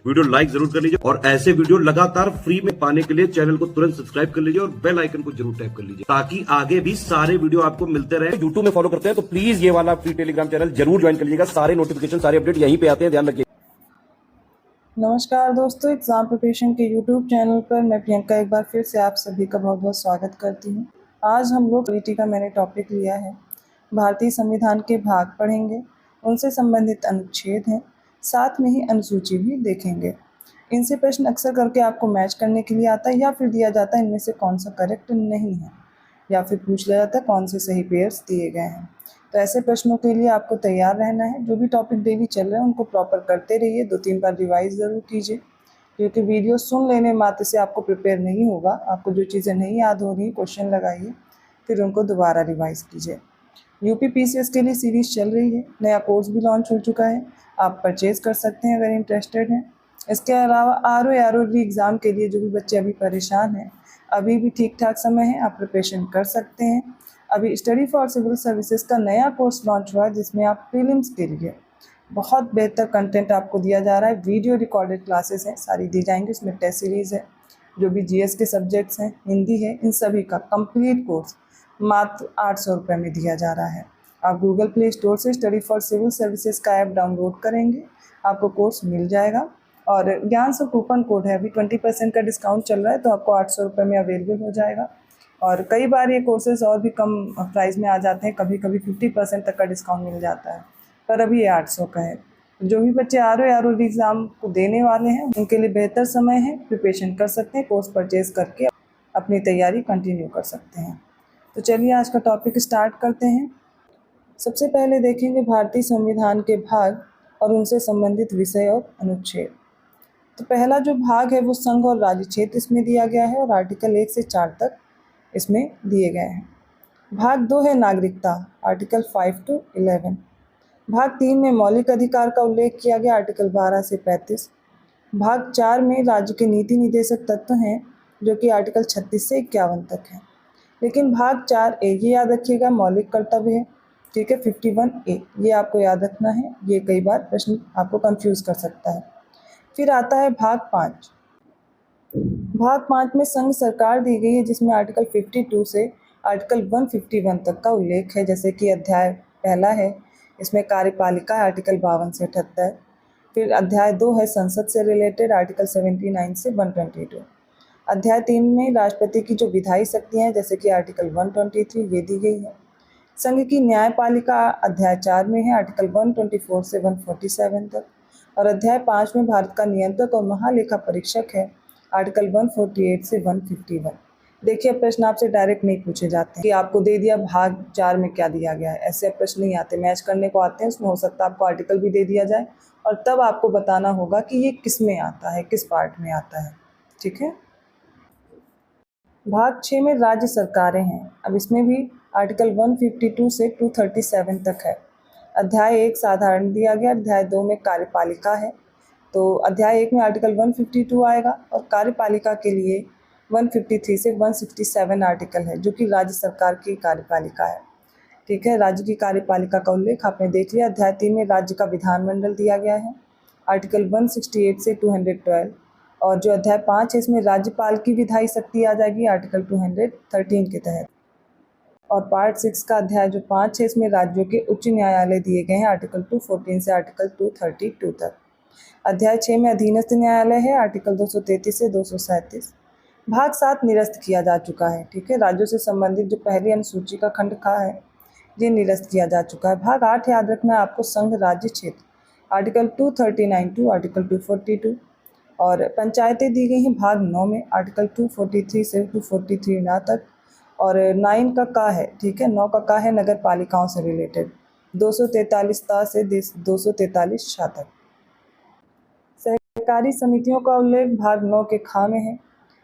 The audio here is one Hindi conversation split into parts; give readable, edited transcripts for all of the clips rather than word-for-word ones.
वीडियो लाइक जरूर कर लीजिए और ऐसे वीडियो लगातार फ्री में पाने के लिए चैनल को तुरंत सब्सक्राइब कर लीजिए और बेल आइकन को जरूर टैप कर लीजिए ताकि आगे भी सारे वीडियो आपको मिलते रहे। यूट्यूब में फॉलो करते हैं तो प्लीज ये वाला फ्री टेलीग्राम चैनल जरूर ज्वाइन कर लीजिएगा। सारे नोटिफिकेशन सारे अपडेट यहीं पे आते हैं, ध्यान रखिए। नमस्कार दोस्तों, एग्जाम प्रिपरेशन के यूट्यूब चैनल पर मैं प्रियंका एक बार फिर से आप सभी का बहुत बहुत स्वागत करती हूँ। आज हम लोग पॉलिटी का मैंने टॉपिक लिया है। भारतीय संविधान के भाग पढ़ेंगे, उनसे संबंधित अनुच्छेद हैं, साथ में ही अनुसूची भी देखेंगे। इनसे प्रश्न अक्सर करके आपको मैच करने के लिए आता है या फिर दिया जाता है इनमें से कौन सा करेक्ट नहीं है, या फिर पूछ लिया जाता है कौन से सही पेयर्स दिए गए हैं। तो ऐसे प्रश्नों के लिए आपको तैयार रहना है। जो भी टॉपिक डेली चल रहे हैं उनको प्रॉपर करते रहिए, 2-3 बार रिवाइज ज़रूर कीजिए, क्योंकि वीडियो सुन लेने मात्र से आपको प्रिपेयर नहीं होगा। आपको जो चीज़ें नहीं याद हो रही, क्वेश्चन लगाइए, फिर उनको दोबारा रिवाइज कीजिए। यूपी पीसीएस के लिए सीरीज़ चल रही है, नया कोर्स भी लॉन्च हो चुका है, आप परचेज़ कर सकते हैं अगर इंटरेस्टेड हैं। इसके अलावा आरओ एग्ज़ाम के लिए जो भी बच्चे अभी परेशान हैं, अभी भी ठीक ठाक समय है, आप प्रिपरेशन कर सकते हैं। अभी स्टडी फॉर सिविल सर्विसेज का नया कोर्स लॉन्च हुआ है जिसमें आप प्रीलिम्स के लिए बहुत बेहतर कंटेंट आपको दिया जा रहा है। वीडियो रिकॉर्डेड क्लासेस हैं, सारी दी जाएंगी। उसमें टेस्ट सीरीज़ है, जो भी जीएस के सब्जेक्ट्स हैं, हिंदी है, इन सभी का कंप्लीट कोर्स मात्र 800 रुपये में दिया जा रहा है। आप गूगल प्ले स्टोर से स्टडी फॉर सिविल सर्विसेज का ऐप डाउनलोड करेंगे, आपको कोर्स मिल जाएगा। और ज्ञान से कूपन कोड है, अभी 20% का डिस्काउंट चल रहा है, तो आपको 800 रुपये में अवेलेबल हो जाएगा। और कई बार ये कोर्सेज और भी कम प्राइस में आ जाते हैं, कभी कभी 50% तक का डिस्काउंट मिल जाता है, पर अभी ये 800 का है। जो भी बच्चे आर एग्ज़ाम को देने वाले हैं उनके लिए बेहतर समय है, प्रिपरेशन कर सकते हैं, कोर्स परचेज करके अपनी तैयारी कंटिन्यू कर सकते हैं। तो चलिए आज का टॉपिक स्टार्ट करते हैं। सबसे पहले देखेंगे भारतीय संविधान के भाग और उनसे संबंधित विषय और अनुच्छेद। तो पहला जो भाग है वो संघ और राज्य क्षेत्र इसमें दिया गया है और आर्टिकल 1 से 4 तक इसमें दिए गए हैं। भाग 2 है नागरिकता, आर्टिकल 5 to 11। भाग 3 में मौलिक अधिकार का उल्लेख किया गया, आर्टिकल 12 से 35। भाग 4 में राज्य के नीति निर्देशक तत्व हैं, जो कि आर्टिकल 36 से 51 तक है। लेकिन भाग 4A ये याद रखिएगा मौलिक कर्तव्य है, ठीक है, 51A ये आपको याद रखना है, ये कई बार प्रश्न आपको कंफ्यूज कर सकता है। फिर आता है भाग 5। भाग 5 में संघ सरकार दी गई है, जिसमें आर्टिकल 52 से आर्टिकल 151 तक का उल्लेख है। जैसे कि अध्याय पहला है, इसमें कार्यपालिका है, आर्टिकल 52 से 78। फिर अध्याय 2 है संसद से रिलेटेड, आर्टिकल 79 से 122। अध्याय 3 में राष्ट्रपति की जो विधायी शक्तियाँ हैं, जैसे कि आर्टिकल 123 ये दी गई है। संघ की न्यायपालिका अध्याय 4 में है, आर्टिकल 124 से 147 तक। और अध्याय 5 में भारत का नियंत्रक और महालेखा परीक्षक है, आर्टिकल 148 से 151। देखिए प्रश्न आपसे डायरेक्ट नहीं पूछे जाते कि आपको दे दिया भाग 4 में क्या दिया गया है, ऐसे प्रश्न नहीं आते, मैच करने को आते हैं। उसमें हो सकता है आपको आर्टिकल भी दे दिया जाए और तब आपको बताना होगा कि ये किस में आता है, किस पार्ट में आता है, ठीक है। भाग 6 में राज्य सरकारें हैं। अब इसमें भी आर्टिकल 152 से 237 तक है। अध्याय 1 साधारण दिया गया, अध्याय 2 में कार्यपालिका है। तो अध्याय 1 में आर्टिकल 152 आएगा और कार्यपालिका के लिए 153 से 167 आर्टिकल है, जो कि राज्य सरकार की कार्यपालिका है, ठीक है। राज्य की कार्यपालिका का उल्लेख आपने देख लिया। अध्याय 3 में राज्य का विधानमंडल दिया गया है, आर्टिकल 168 से 212। और जो अध्याय 5 है इसमें राज्यपाल की विधायी शक्ति आ जाएगी, आर्टिकल 213 के तहत। और पार्ट 6 का अध्याय जो 5 है इसमें राज्यों के उच्च न्यायालय दिए गए हैं, आर्टिकल 214 से आर्टिकल 232 तक। अध्याय 6 में अधीनस्थ न्यायालय है, आर्टिकल 233 से 237। भाग 7 निरस्त किया जा चुका है, ठीक है। राज्यों से संबंधित जो पहली अनुसूची का खंड खा है ये निरस्त किया जा चुका है। भाग 8 याद रखना है आपको, संघ राज्य क्षेत्र, आर्टिकल 239 टू आर्टिकल 242। और पंचायतें दी गई हैं भाग 9 में, आर्टिकल 243 से 243 ना तक। और 9 का का है, ठीक है, 9 का का है नगर पालिकाओं से रिलेटेड, 243 ता से 243 शा तक। सहकारी समितियों का उल्लेख भाग 9 के खा में है,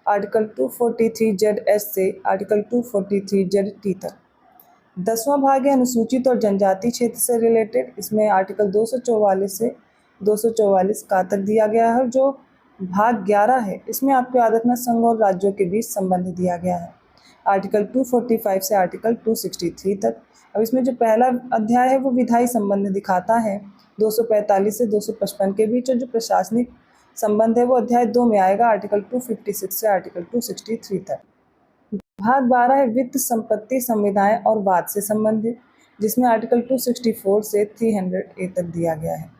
आर्टिकल 243 ZS से आर्टिकल 243 ZT तक। 10वां भाग है अनुसूचित और जनजाति क्षेत्र से रिलेटेड, इसमें आर्टिकल 244 से 244 का तक दिया गया है। जो भाग 11 है इसमें आपको याद रखना संघ और राज्यों के बीच संबंध दिया गया है, आर्टिकल 245 से आर्टिकल 263 तक। अब इसमें जो पहला अध्याय है वो विधायी संबंध दिखाता है 245 से 255 के बीच, और जो प्रशासनिक संबंध है वो अध्याय 2 में आएगा, आर्टिकल 256 से आर्टिकल 263 तक। भाग 12 है वित्त, संपत्ति, संविदाएं और वाद से संबंधित, जिसमें आर्टिकल 264 से 300A तक दिया गया है।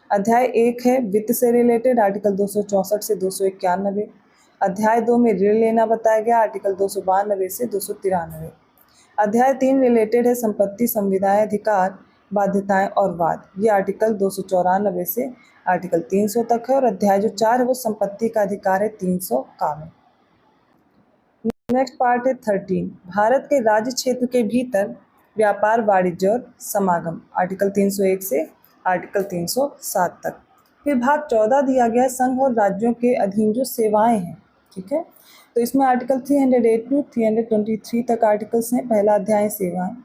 अध्याय 1 है वित्त से रिलेटेड, आर्टिकल 264 से 291। अध्याय 2 में ऋण लेना बताया गया, आर्टिकल 292 से 293। अध्याय 3 रिलेटेड है संपत्ति, संविदाएं, अधिकार, बाध्यताएं और वाद, ये आर्टिकल 294 से आर्टिकल 300 तक है। और अध्याय जो 4 है वो संपत्ति का अधिकार है, 300 का में। नेक्स्ट पार्ट है 13, भारत के राज्य क्षेत्र के भीतर व्यापार, वाणिज्य और समागम, आर्टिकल 301 से आर्टिकल 307 तक। फिर भाग 14 दिया गया है संघ और राज्यों के अधीन जो सेवाएं हैं, ठीक है। तो इसमें आर्टिकल 308 टू 323 तक आर्टिकल्स हैं। पहला अध्याय है सेवाएं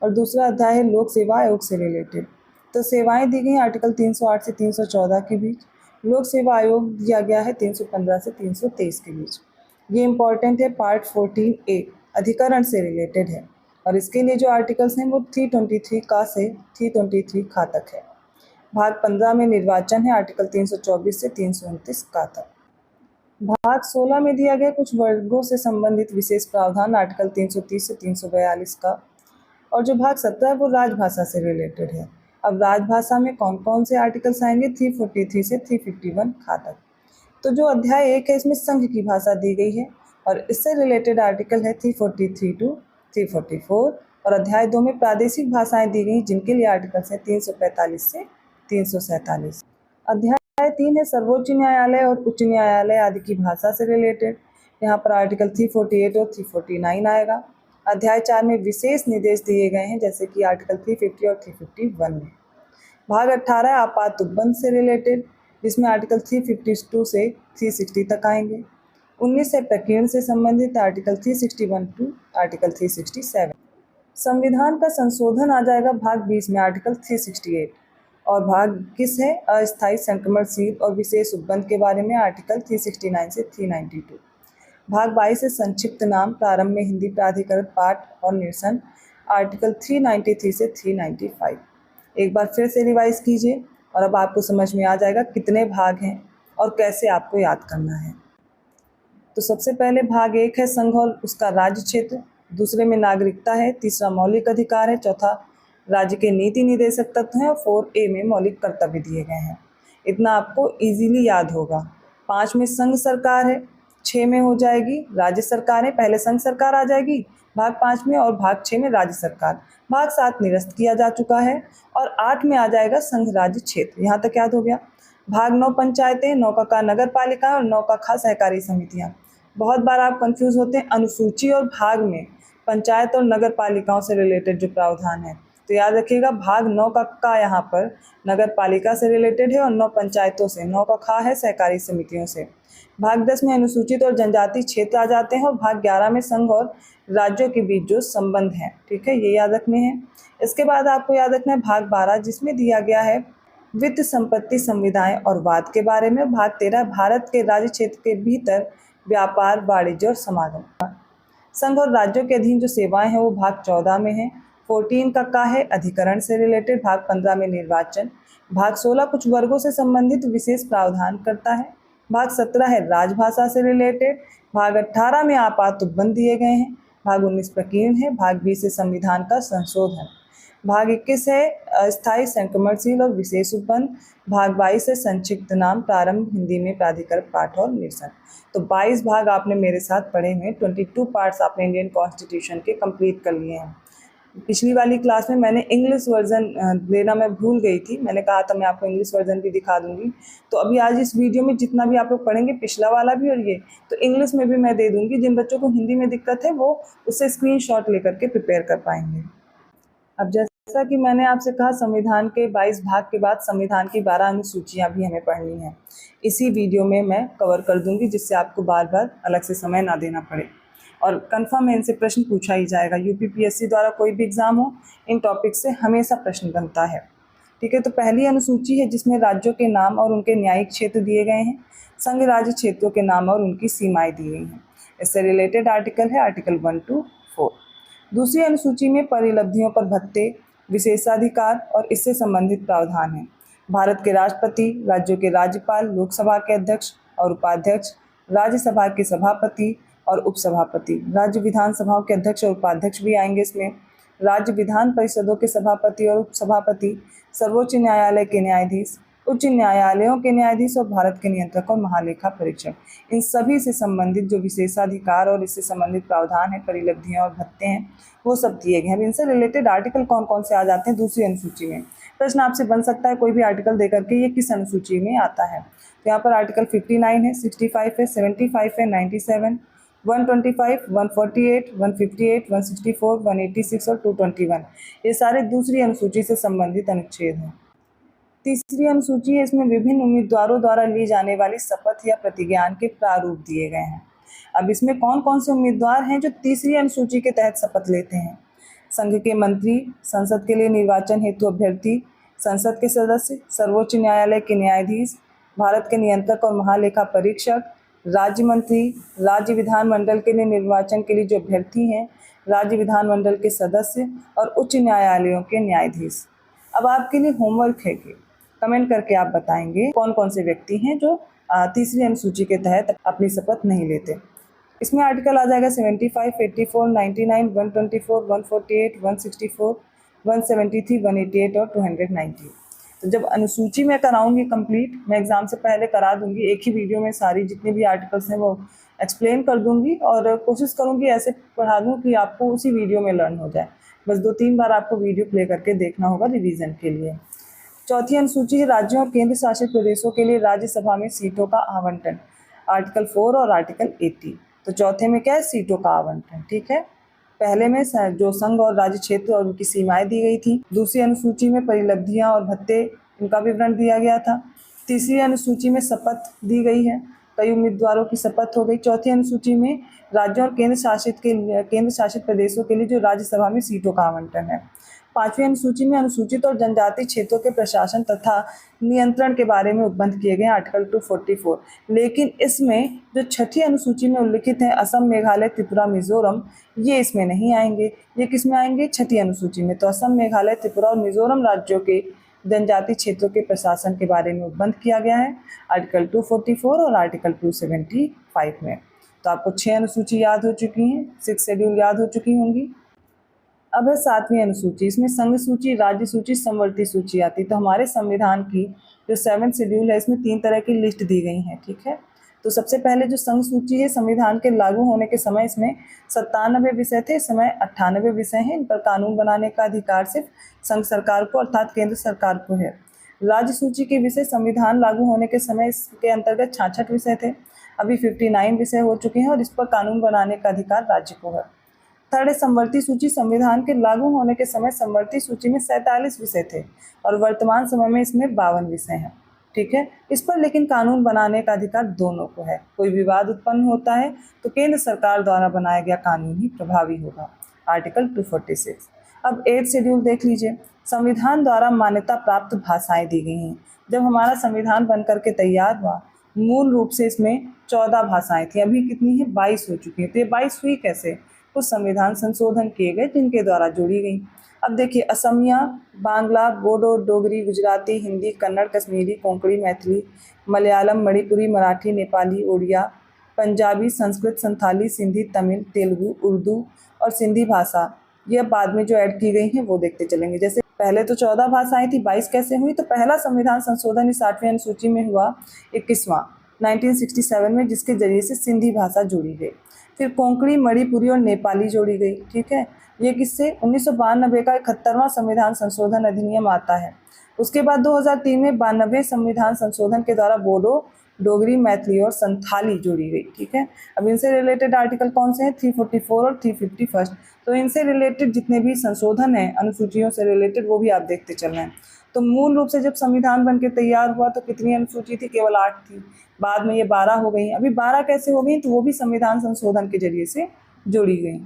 और दूसरा अध्याय है लोक सेवा आयोग से रिलेटेड। तो सेवाएं दी गई आर्टिकल 308 से 314 के बीच, लोक सेवा आयोग दिया गया है 315 से 323 के बीच। ये इंपॉर्टेंट है, पार्ट 14A अधिकरण से रिलेटेड है और इसके लिए जो आर्टिकल्स हैं वो 323 का से 323 खा तक है। भाग 15 में निर्वाचन है, आर्टिकल 324 से 329 का तक। भाग 16 में दिया गया कुछ वर्गों से संबंधित विशेष प्रावधान, आर्टिकल 330 से 342 का। और जो भाग 17 है वो राजभाषा से रिलेटेड है। अब राजभाषा में कौन कौन से आर्टिकल्स आएंगे, 343 से 351 खा तक। तो जो अध्याय 1 है इसमें संघ की भाषा दी गई है और इससे रिलेटेड आर्टिकल है 343 टू 344। और अध्याय 2 में प्रादेशिक भाषाएं दी गई जिनके लिए आर्टिकल्स हैं 345 से 347। अध्याय 3 है सर्वोच्च न्यायालय और उच्च न्यायालय आदि की भाषा से रिलेटेड, यहाँ पर आर्टिकल 348 और 349 आएगा। अध्याय 4 में विशेष निर्देश दिए गए हैं जैसे कि आर्टिकल 350 और 351 में। भाग 18 है आपात उपबंध से रिलेटेड, जिसमें आर्टिकल 352 से 360 तक आएंगे। 19 है प्रकीर्ण से संबंधित, आर्टिकल 361 टू आर्टिकल 367। संविधान का संशोधन आ जाएगा भाग 20 में, आर्टिकल 368। और भाग 21 है अस्थायी संक्रमणशील और विशेष उपबंध के बारे में, आर्टिकल 369 से 392। भाग 22 है संक्षिप्त नाम, प्रारंभ में हिंदी प्राधिकृत पाठ और निरसन, आर्टिकल 393 से 395। एक बार फिर से रिवाइज कीजिए और अब आपको समझ में आ जाएगा कितने भाग हैं और कैसे आपको याद करना है। तो सबसे पहले भाग 1 है संघ और उसका राज्य क्षेत्र, दूसरे में नागरिकता है, तीसरा मौलिक अधिकार है, चौथा राज्य के नीति निदेशक तत्व हैं और 4A में मौलिक कर्तव्य दिए गए हैं। इतना आपको इजीली याद होगा। 5 में संघ सरकार है, 6 में हो जाएगी राज्य सरकार है, पहले संघ सरकार आ जाएगी भाग 5 में और भाग 6 में राज्य सरकार। भाग 7 निरस्त किया जा चुका है और 8 में आ जाएगा संघ राज्य क्षेत्र, यहाँ तक याद हो गया। भाग 9 पंचायतें, 9 का नगर पालिका और 9 का खा सहकारी समितियाँ। बहुत बार आप कंफ्यूज होते हैं अनुसूची और भाग में पंचायत और नगर पालिकाओं से रिलेटेड जो प्रावधान है, तो याद रखिएगा भाग 9 का यहाँ पर नगर पालिका से रिलेटेड है और 9 पंचायतों से, 9 का खा है सहकारी समितियों से। भाग 10 में अनुसूचित और जनजातीय क्षेत्र आ जाते हैं और भाग 11 में संघ और राज्यों के बीच जो संबंध है, ठीक है, ये याद रखने हैं। इसके बाद आपको याद रखना है भाग 12 जिसमें दिया गया है वित्त, संपत्ति, संविदाएं और वाद के बारे में। भाग 13 भारत के राज्य क्षेत्र के भीतर व्यापार, वाणिज्य और समागम। संघ और राज्यों के अधीन जो सेवाएं हैं वो भाग 14 में है। 14 का है अधिकरण से रिलेटेड, भाग 15 में निर्वाचन, भाग 16 कुछ वर्गों से संबंधित विशेष प्रावधान करता है, भाग 17 है राजभाषा से रिलेटेड, भाग 18 में आपात उपबंध दिए गए हैं, भाग 19 प्रकीर्ण है, भाग 20 है संविधान का संशोधन, भाग 21 है अस्थायी संक्रमणशील और विशेष उपबंध, भाग 22 है संक्षिप्त नाम, प्रारंभ हिंदी में प्राधिकृत पाठ और निरसन। तो 22 भाग आपने मेरे साथ पढ़े हैं, 22 पार्ट्स आपने इंडियन कॉन्स्टिट्यूशन के कंप्लीट कर लिए हैं। पिछली वाली क्लास में मैंने इंग्लिश वर्जन लेना मैं भूल गई थी, मैंने कहा था मैं आपको इंग्लिश वर्जन भी दिखा दूंगी। तो अभी आज इस वीडियो में जितना भी आप लोग पढ़ेंगे, पिछला वाला भी और ये, तो इंग्लिश में भी मैं दे दूंगी। जिन बच्चों को हिंदी में दिक्कत है वो उससे स्क्रीनशॉट लेकर के प्रिपेयर कर पाएंगे। अब जैसा कि मैंने आपसे कहा, संविधान के 22 भाग के बाद संविधान की 12 अनुसूचियाँ भी हमें पढ़नी हैं। इसी वीडियो में मैं कवर कर दूंगी जिससे आपको बार बार अलग से समय ना देना पड़े और कंफर्म है इनसे प्रश्न पूछा ही जाएगा। यूपीपीएससी द्वारा कोई भी एग्जाम हो, इन टॉपिक से हमेशा प्रश्न बनता है, ठीक है। तो पहली अनुसूची है जिसमें राज्यों के नाम और उनके न्यायिक क्षेत्र दिए गए हैं, संघ राज्य क्षेत्रों के नाम और उनकी सीमाएं दी गई हैं। इससे रिलेटेड आर्टिकल है आर्टिकल 1 to 4। दूसरी अनुसूची में परिलब्धियों पर भत्ते, विशेषाधिकार और इससे संबंधित प्रावधान है। भारत के राष्ट्रपति, राज्यों के राज्यपाल, लोकसभा के अध्यक्ष और उपाध्यक्ष, राज्यसभा के सभापति और उपसभापति, राज्य विधानसभाओं के अध्यक्ष और उपाध्यक्ष भी आएंगे इसमें, राज्य विधान परिषदों के सभापति और उपसभापति, सर्वोच्च न्यायालय के न्यायाधीश, उच्च न्यायालयों के न्यायाधीश और भारत के नियंत्रक और महालेखा परीक्षक। इन सभी से संबंधित जो विशेषाधिकार और इससे संबंधित प्रावधान है, परिलब्धियां और भत्ते हैं, वो सब दिए गए हैं। अब इनसे रिलेटेड आर्टिकल कौन कौन से आ जाते हैं दूसरी अनुसूची में। प्रश्न आपसे बन सकता है कोई भी आर्टिकल देकर के ये किस अनुसूची में आता है। तो यहाँ पर आर्टिकल 59 है, 65 है, 75 है, 97, 125, 148, 158, 164, 186 और 221 ये सारे दूसरी अनुसूची से संबंधित अनुच्छेद हैं। तीसरी अनुसूची है, इसमें विभिन्न उम्मीदवारों द्वारा ली जाने वाली शपथ या प्रतिज्ञान के प्रारूप दिए गए हैं। अब इसमें कौन कौन से उम्मीदवार हैं जो तीसरी अनुसूची के तहत शपथ लेते हैं। संघ के मंत्री, संसद के लिए निर्वाचन हेतु अभ्यर्थी, संसद के सदस्य, सर्वोच्च न्यायालय के न्यायाधीश, भारत के नियंत्रक और महालेखा परीक्षक, राज्य मंत्री, राज्य विधानमंडल के लिए निर्वाचन के लिए जो अभ्यर्थी हैं, राज्य विधानमंडल के सदस्य और उच्च न्यायालयों के न्यायाधीश। अब आपके लिए होमवर्क है कि कमेंट करके आप बताएंगे कौन कौन से व्यक्ति हैं जो तीसरी अनुसूची के तहत अपनी शपथ नहीं लेते। इसमें आर्टिकल आ जाएगा 75, 84, 99, 124, 148, 164, 173, 188 और 290। तो जब अनुसूची में कराऊंगी कंप्लीट, मैं एग्जाम से पहले करा दूंगी, एक ही वीडियो में सारी जितने भी आर्टिकल्स हैं वो एक्सप्लेन कर दूंगी और कोशिश करूंगी ऐसे पढ़ा दूं कि आपको उसी वीडियो में लर्न हो जाए। बस 2-3 बार आपको वीडियो प्ले करके देखना होगा रिवीजन के लिए। चौथी अनुसूची है राज्यों और केंद्र शासित प्रदेशों के लिए राज्यसभा में सीटों का आवंटन, आर्टिकल 4 और आर्टिकल 80। तो चौथे में क्या है, सीटों का आवंटन। ठीक है, पहले में जो संघ और राज्य क्षेत्र और उनकी सीमाएं दी गई थी। दूसरी अनुसूची में परिलब्धियां और भत्ते, इनका विवरण दिया गया था। तीसरी अनुसूची में शपथ दी गई है, कई उम्मीदवारों की शपथ हो गई। चौथी अनुसूची में राज्यों और केंद्र शासित प्रदेशों के लिए जो राज्यसभा में सीटों का आवंटन है। पांचवी अनुसूची में अनुसूचित और जनजाति क्षेत्रों के प्रशासन तथा नियंत्रण के बारे में उपबंध किए गए आर्टिकल 244। लेकिन इसमें जो छठी अनुसूची में उल्लिखित है असम, मेघालय, त्रिपुरा, मिजोरम, ये इसमें नहीं आएंगे। ये किस में आएंगे, छठी अनुसूची में। तो असम, मेघालय, त्रिपुरा और मिजोरम राज्यों के जनजाति क्षेत्रों के प्रशासन के बारे में उपबंध किया गया है आर्टिकल 244 और आर्टिकल 275 में। तो आपको 6 अनुसूची याद हो चुकी हैं, 6 शेड्यूल याद हो चुकी होंगी। अब है 7वीं अनुसूची, इसमें संघ सूची, राज्य सूची, समवर्ती सूची आती। तो हमारे संविधान की जो 7th शेड्यूल है, इसमें 3 तरह की लिस्ट दी गई हैं। ठीक है, तो सबसे पहले जो संघ सूची है, संविधान के लागू होने के समय इसमें 97 विषय थे, इस समय 98 विषय हैं। इन पर कानून बनाने का अधिकार सिर्फ संघ सरकार को अर्थात केंद्र सरकार को है। राज्य सूची के विषय संविधान लागू होने के समय इसके अंतर्गत 66 विषय थे, अभी 59 विषय हो चुके हैं और इस पर कानून बनाने का अधिकार राज्य को है। थर्ड है समवर्ती सूची, संविधान के लागू होने के समय समवर्ती सूची में 47 विषय थे और वर्तमान समय में इसमें 52 विषय हैं। ठीक है, इस पर लेकिन कानून बनाने का अधिकार दोनों को है। कोई विवाद उत्पन्न होता है तो केंद्र सरकार द्वारा बनाया गया कानून ही प्रभावी होगा, आर्टिकल 246। अब 8th शेड्यूल देख लीजिए, संविधान द्वारा मान्यता प्राप्त भाषाएं दी गई हैं। जब हमारा संविधान बन करके तैयार हुआ, मूल रूप से इसमें 14 भाषाएं थी, अभी कितनी है, 22 हो चुकी हैं। तो ये 22 हुई कैसे, कुछ संविधान संशोधन किए गए जिनके द्वारा जोड़ी गई। अब देखिए, असमिया, बांग्ला, बोडो, डोगरी, गुजराती, हिंदी, कन्नड़, कश्मीरी, कोंकणी, मैथिली, मलयालम, मणिपुरी, मराठी, नेपाली, ओडिया, पंजाबी, संस्कृत, संथाली, सिंधी, तमिल, तेलुगु, उर्दू और सिंधी भाषा, ये बाद में जो ऐड की गई हैं वो देखते चलेंगे। जैसे पहले तो 14 भाषाएं थी, 22 कैसे हुई, तो पहला संविधान संशोधन इस 8वीं अनुसूची में हुआ 21वां 1967 में, जिसके जरिए से सिंधी भाषा जोड़ी गई। फिर कोंकणी, मणिपुरी और नेपाली जोड़ी गई। ठीक है, ये किससे, 1992 का 71वां संविधान संशोधन अधिनियम आता है। उसके बाद 2003 में 92वें संविधान संशोधन के द्वारा बोडो, डोगरी, मैथिली और संथाली जोड़ी गई। ठीक है, अब इनसे रिलेटेड आर्टिकल कौन से हैं, 344 और 351। तो इनसे रिलेटेड जितने भी संशोधन हैं अनुसूचियों से रिलेटेड, वो भी आप देखते चल रहे हैं। तो मूल रूप से जब संविधान बनके तैयार हुआ तो कितनी अनुसूची थी, केवल 8 थी, बाद में ये 12 हो गई। अभी 12 कैसे हो गई, तो वो भी संविधान संशोधन के जरिए से जोड़ी गई।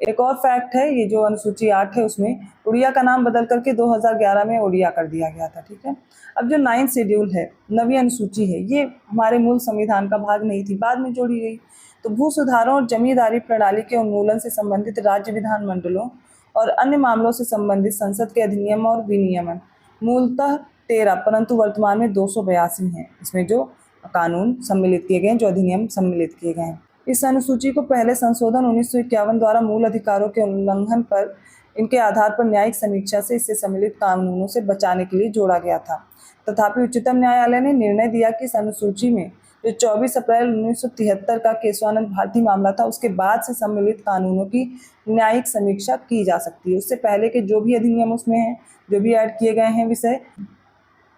एक और फैक्ट है, ये जो अनुसूची 8 है उसमें उड़िया का नाम बदल करके 2011 में ओडिया कर दिया गया था। ठीक है, अब जो 9th शेड्यूल है, 9वीं अनुसूची है, ये हमारे मूल संविधान का भाग नहीं थी, बाद में जोड़ी गई। तो भू सुधारों और जमींदारी प्रणाली के उन्मूलन से संबंधित राज्य विधानमंडलों और अन्य मामलों से संबंधित संसद के अधिनियम और विनियमन मूलतः 13, परंतु वर्तमान में 282 हैं इसमें जो कानून सम्मिलित किए गए हैं, जो अधिनियम सम्मिलित किए गए हैं। इस अनुसूची को पहले संशोधन 1951 द्वारा मूल अधिकारों के उल्लंघन पर इनके आधार पर न्यायिक समीक्षा से इससे सम्मिलित कानूनों से बचाने के लिए जोड़ा गया था। तथापि उच्चतम न्यायालय ने निर्णय दिया कि इस अनुसूची में जो 24 अप्रैल 1973 का केशवानंद भारती मामला था, उसके बाद से सम्मिलित कानूनों की न्यायिक समीक्षा की जा सकती है। उससे पहले के जो भी अधिनियम उसमें हैं, जो भी ऐड किए गए हैं विषय,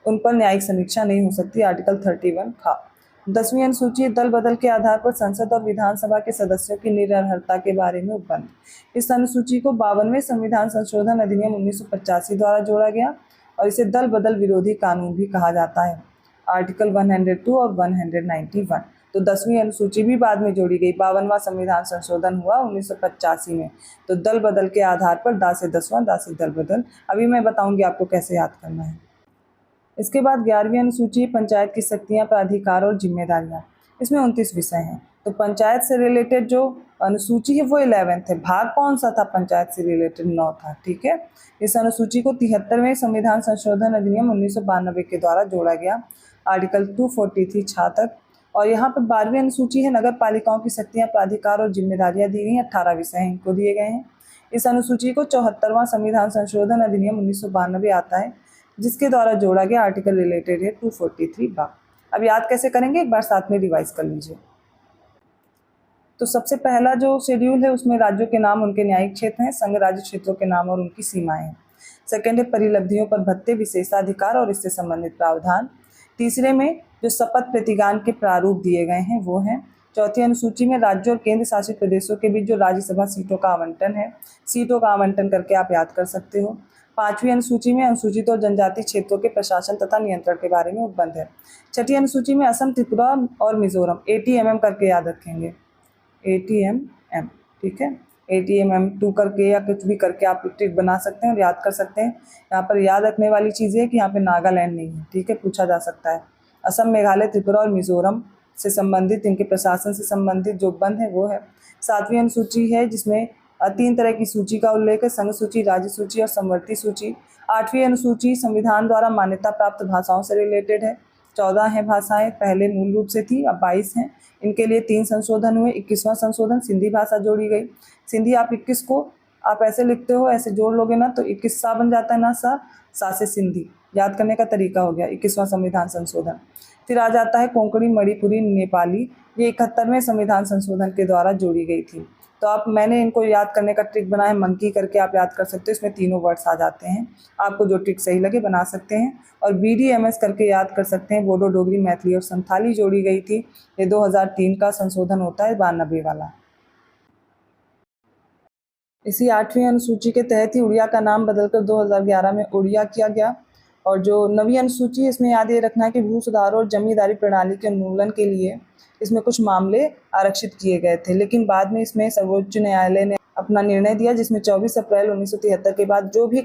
उन पर न्यायिक समीक्षा नहीं हो सकती। आर्टिकल 31 था। 10वीं अनुसूची दल बदल के आधार पर संसद और विधानसभा के सदस्यों की निरर्हता के बारे में उपबंध। इस अनुसूची को 52वें संविधान संशोधन अधिनियम 1985 द्वारा जोड़ा गया और इसे दल बदल विरोधी कानून भी कहा जाता है। आर्टिकल 102 और 191। तो 10वीं अनुसूची भी बाद में जोड़ी गई। 52वां संविधान संशोधन हुआ 1985 में। तो दल बदल के आधार पर दा से 10वां, दा से दल बदल। अभी मैं बताऊंगी आपको कैसे याद करना है। इसके बाद 11वीं अनुसूची पंचायत की शक्तियां, प्राधिकार और जिम्मेदारियां। इसमें 29 विषय हैं। तो पंचायत से रिलेटेड जो अनुसूची है वो 11th है। भाग कौन सा था पंचायत से रिलेटेड? 9 था। ठीक है। इस अनुसूची को 73वें संविधान संशोधन अधिनियम 1992 के द्वारा जोड़ा गया। आर्टिकल 243 छात्र। और यहाँ पर 12वीं अनुसूची है नगर पालिकाओं की शक्तियां, प्राधिकार और जिम्मेदारियां दी गई हैं। 18 विषय हैं इनको दिए गए हैं। इस अनुसूची को 74वां संविधान संशोधन अधिनियम 1992 आता है, जिसके द्वारा जोड़ा गया। आर्टिकल रिलेटेड है 243 बा। अब याद कैसे करेंगे, एक बार साथ में रिवाइज कर लीजिए। तो सबसे पहला जो शेड्यूल है उसमें राज्यों के नाम, उनके न्यायिक क्षेत्र हैं, संघ राज्य क्षेत्रों के नाम और उनकी सीमाएं हैं। सेकेंड है परिलब्धियों पर भत्ते, विशेषाधिकार और इससे संबंधित प्रावधान। तीसरे में जो शपथ प्रतिज्ञान के प्रारूप दिए गए हैं वो हैं। चौथी अनुसूची में राज्यों और केंद्र शासित प्रदेशों के बीच जो राज्यसभा सीटों का आवंटन है, सीटों का आवंटन करके आप याद कर सकते हो। 5वीं अनुसूची में अनुसूचित और जनजाति क्षेत्रों के प्रशासन तथा नियंत्रण के बारे में उपबंध है। 6ठी अनुसूची में असम, त्रिपुरा और मिजोरम, ATMM करके याद रखेंगे, ATMM। ठीक है, ATMM 2 करके या कुछ भी करके आप ट्रिक बना सकते हैं और याद कर सकते हैं। यहाँ पर याद रखने वाली चीज़ है कि यहाँ पे नागालैंड नहीं है। ठीक है, पूछा जा सकता है। असम, मेघालय, त्रिपुरा और मिजोरम से संबंधित, इनके प्रशासन से संबंधित जो उपबंध है वो है। 7वीं अनुसूची है जिसमें 3 तरह की सूची का उल्लेख है, संघ सूची, राज्य सूची और समवर्ती सूची। 8वीं अनुसूची संविधान द्वारा मान्यता प्राप्त भाषाओं से रिलेटेड है। 14 हैं भाषाएं, पहले मूल रूप से थी, अब 22 हैं। इनके लिए 3 संशोधन हुए। 21वां संशोधन, सिंधी भाषा जोड़ी गई। सिंधी आप 21 को आप ऐसे लिखते हो, ऐसे जोड़ लोगे ना तो 21 सा बन जाता है ना, सा से सिंधी। याद करने का तरीका हो गया 21वां संविधान संशोधन। फिर आ जाता है कोंकणी, मणिपुरी, नेपाली। ये 71वें संविधान संशोधन के द्वारा जोड़ी गई थी। तो आप, मैंने इनको याद करने का ट्रिक बनाया, मंकी करके आप याद कर सकते हो। इसमें तीनों वर्ड्स आ जाते हैं, आपको जो ट्रिक सही लगे बना सकते हैं। और BDMS करके याद कर सकते हैं, बोडो, डोगरी, मैथिली और संथाली जोड़ी गई थी। ये 2003 का संशोधन होता है, 92 वाला। इसी 8वीं अनुसूची के तहत ही उड़िया का नाम बदलकर 2011 में उड़िया किया गया। और जो 9वीं अनुसूची है इसमें याद ये रखना है कि भू सुधार और जमींदारी प्रणाली के उन्मूलन के लिए इसमें कुछ मामले आरक्षित किए गए थे, लेकिन बाद में इसमें सर्वोच्च न्यायालय ने अपना निर्णय दिया, जिसमें 24 अप्रैल 1973 के बाद जो भी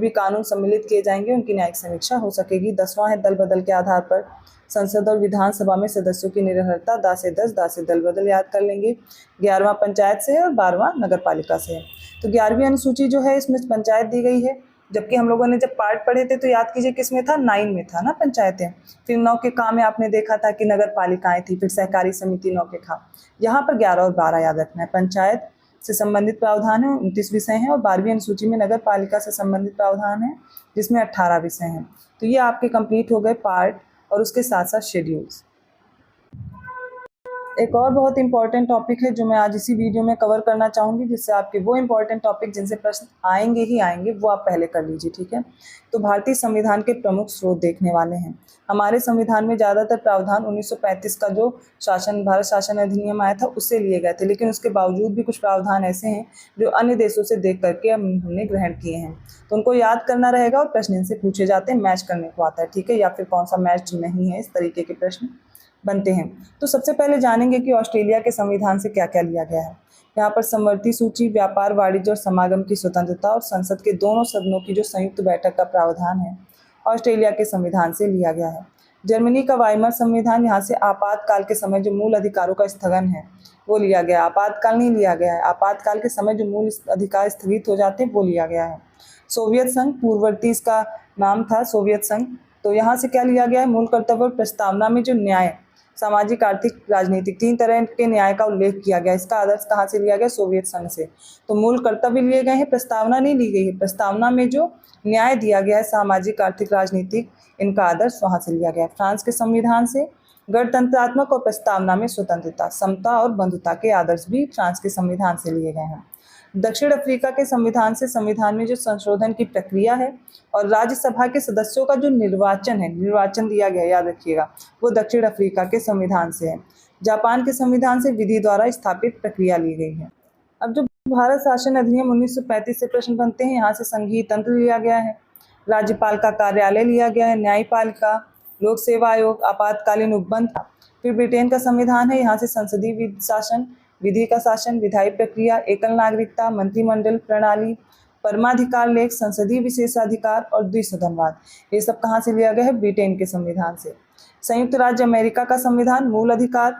कानून सम्मिलित किए जाएंगे उनकी न्यायिक समीक्षा हो सकेगी। 10वां है दल बदल के आधार पर संसद और विधानसभा में सदस्यों की निरर्हता, दा से 10, दा से दल बदल याद कर लेंगे। 11वां पंचायत से और 12वां नगर पालिका से है। तो 11वीं अनुसूची जो है इसमें पंचायत दी गई है, जबकि हम लोगों ने जब पार्ट पढ़े थे तो याद कीजिए किसमें था, 9 में था ना पंचायतें। फिर 9 के काम में आपने देखा था कि नगर पालिकाएं थी, फिर सहकारी समिति 9 के खा। यहाँ पर 11 और 12 याद रखना है। पंचायत से संबंधित प्रावधान है, 29 विषय हैं। और 12वीं अनुसूची में नगर पालिका से संबंधित प्रावधान है, जिसमें 18 विषय हैं। तो ये आपके कंप्लीट हो गए पार्ट और उसके साथ साथ शेड्यूल्स। एक और बहुत इंपॉर्टेंट टॉपिक है जो मैं आज इसी वीडियो में कवर करना चाहूँगी, जिससे आपके वो इंपॉर्टेंट टॉपिक जिनसे प्रश्न आएंगे ही आएंगे वो आप पहले कर लीजिए। ठीक है, तो भारतीय संविधान के प्रमुख स्रोत देखने वाले हैं। हमारे संविधान में ज़्यादातर प्रावधान 1935 का जो भारत शासन अधिनियम आया था उससे लिए गए थे, लेकिन उसके बावजूद भी कुछ प्रावधान ऐसे हैं जो अन्य देशों से देख करके हमने ग्रहण किए हैं। तो उनको याद करना रहेगा और प्रश्न इनसे पूछे जाते हैं, मैच करने को आता है। ठीक है, या फिर कौन सा मैच नहीं है, इस तरीके के प्रश्न बनते हैं। तो सबसे पहले जानेंगे कि ऑस्ट्रेलिया के संविधान से क्या क्या लिया गया है। यहाँ पर समवर्ती सूची, व्यापार, वाणिज्य और समागम की स्वतंत्रता और संसद के दोनों सदनों की जो संयुक्त बैठक का प्रावधान है ऑस्ट्रेलिया के संविधान से लिया गया है। जर्मनी का वाइमर संविधान, यहाँ से आपातकाल के समय जो मूल अधिकारों का स्थगन है वो लिया गया। आपातकाल नहीं लिया गया है, आपातकाल के समय जो मूल अधिकार स्थगित हो जाते हैं वो लिया गया है। सोवियत संघ पूर्ववर्ती इसका नाम था सोवियत संघ। तो यहाँ से क्या लिया गया है, मूल कर्तव्य और प्रस्तावना में जो न्याय, सामाजिक, आर्थिक, राजनीतिक, 3 तरह के न्याय का उल्लेख किया गया। इसका आदर्श कहाँ से लिया गया, सोवियत संघ से। तो मूल कर्तव्य लिए गए हैं, प्रस्तावना नहीं ली गई है। प्रस्तावना में जो न्याय दिया गया है, सामाजिक, आर्थिक, राजनीतिक, इनका आदर्श वहाँ से लिया गया है। फ्रांस के संविधान से गणतंत्रात्मक और प्रस्तावना में स्वतंत्रता, समता और बंधुता के आदर्श भी फ्रांस के संविधान से लिए गए हैं। दक्षिण अफ्रीका के संविधान से संविधान में जो संशोधन की प्रक्रिया है और राज्यसभा के सदस्यों का जो निर्वाचन दिया गया, याद रखिएगा, वो दक्षिण अफ्रीका के संविधान से है। जापान के संविधान से विधि द्वारा स्थापित प्रक्रिया ली गई है। अब जो भारत शासन अधिनियम 1935 से प्रश्न बनते हैं, यहाँ से संघीय तंत्र लिया गया है, राज्यपाल का कार्यालय लिया गया है, न्यायपालिका, लोक सेवा आयोग, आपातकालीन उपबंध। फिर ब्रिटेन का संविधान है, यहाँ से संसदीय शासन, विधि का शासन, विधायी प्रक्रिया, एकल नागरिकता, मंत्रिमंडल प्रणाली, परमाधिकार लेख, संसदीय विशेषाधिकार और द्विसदनवाद। ये सब कहाँ से लिया गया है, ब्रिटेन के संविधान से। संयुक्त राज्य अमेरिका का संविधान, मूल अधिकार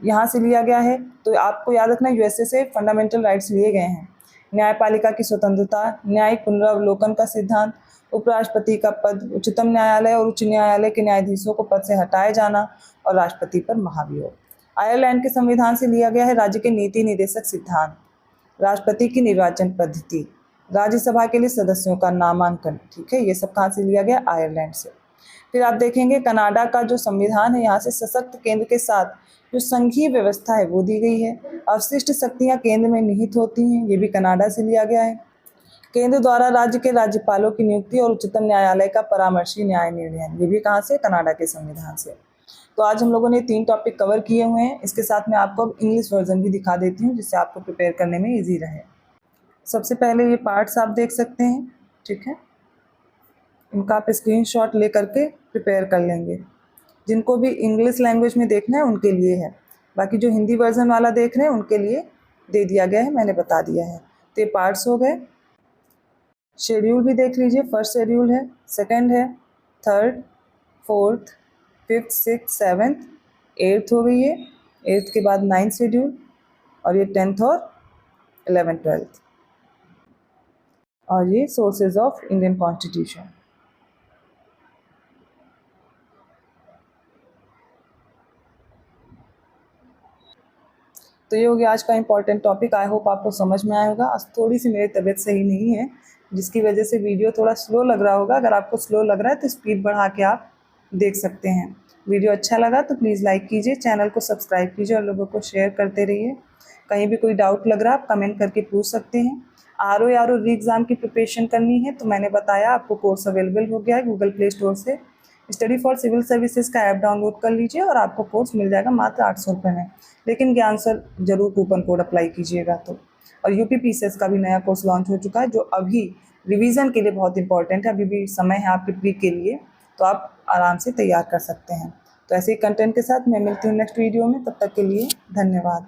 यहाँ से लिया गया है। तो आपको याद रखना, यूएसए से फंडामेंटल राइट्स लिए गए हैं। न्यायपालिका की स्वतंत्रता, न्यायिक पुनरावलोकन का सिद्धांत, उपराष्ट्रपति का पद, उच्चतम न्यायालय और उच्च न्यायालय के न्यायाधीशों को पद से हटाए जाना और राष्ट्रपति पर महाभियोग। आयरलैंड के संविधान से लिया गया है राज्य के नीति निर्देशक सिद्धांत, राष्ट्रपति की निर्वाचन पद्धति, राज्यसभा के लिए सदस्यों का नामांकन। ठीक है, ये सब कहाँ से लिया गया, आयरलैंड से। फिर आप देखेंगे कनाडा का जो संविधान है, यहाँ से सशक्त केंद्र के साथ जो संघीय व्यवस्था है वो दी गई है। अवशिष्ट शक्तियाँ केंद्र में निहित होती हैं, ये भी कनाडा से लिया गया है। केंद्र द्वारा राज्य के राज्यपालों की नियुक्ति और उच्चतम न्यायालय का परामर्शी न्याय निर्णय, ये भी कहाँ से, कनाडा के संविधान से। तो आज हम लोगों ने 3 टॉपिक कवर किए हुए हैं। इसके साथ मैं आपको अब इंग्लिश वर्जन भी दिखा देती हूँ, जिससे आपको प्रिपेयर करने में ईजी रहे। सबसे पहले ये पार्ट्स आप देख सकते हैं, ठीक है, इनका आप स्क्रीनशॉट ले करके प्रिपेयर कर लेंगे। जिनको भी इंग्लिश लैंग्वेज में देखना है उनके लिए है, बाकी जो हिंदी वर्जन वाला देख रहे हैं उनके लिए दे दिया गया है, मैंने बता दिया है। तो ये पार्ट्स हो गए। शेड्यूल भी देख लीजिए, फर्स्ट शेड्यूल है, सेकंड है, third, fourth, fifth, six, seventh, eighth हो गई है, एट्थ के बाद 9th शेड्यूल, और ये 10th और 11th 12th, और ये सोर्सेज ऑफ इंडियन कॉन्स्टिट्यूशन। तो ये हो गया आज का इम्पॉर्टेंट टॉपिक। आई होप आपको समझ में आया होगा। आज थोड़ी सी मेरी तबीयत सही नहीं है, जिसकी वजह से वीडियो थोड़ा स्लो लग रहा होगा। अगर आपको स्लो लग रहा है तो स्पीड बढ़ा के आप देख सकते हैं। वीडियो अच्छा लगा तो प्लीज़ लाइक कीजिए, चैनल को सब्सक्राइब कीजिए और लोगों को शेयर करते रहिए। कहीं भी कोई डाउट लग रहा है आप कमेंट करके पूछ सकते हैं। आर ओ री एग्ज़ाम की प्रिपरेशन करनी है तो मैंने बताया आपको कोर्स अवेलेबल हो गया है गूगल प्ले स्टोर से। स्टडी फॉर सिविल सर्विसेज का ऐप डाउनलोड कर लीजिए और आपको कोर्स मिल जाएगा मात्र 800 रुपये में। लेकिन ज्ञान सर जरूर कूपन कोड अप्लाई कीजिएगा तो। और यूपीपीसीएस का भी नया कोर्स लॉन्च हो चुका है, जो अभी रिवीजन के लिए बहुत इंपॉर्टेंट है। अभी भी समय है आपके प्री के लिए, तो आप आराम से तैयार कर सकते हैं। तो ऐसे ही कंटेंट के साथ मैं मिलती हूँ नेक्स्ट वीडियो में। तब तक के लिए धन्यवाद।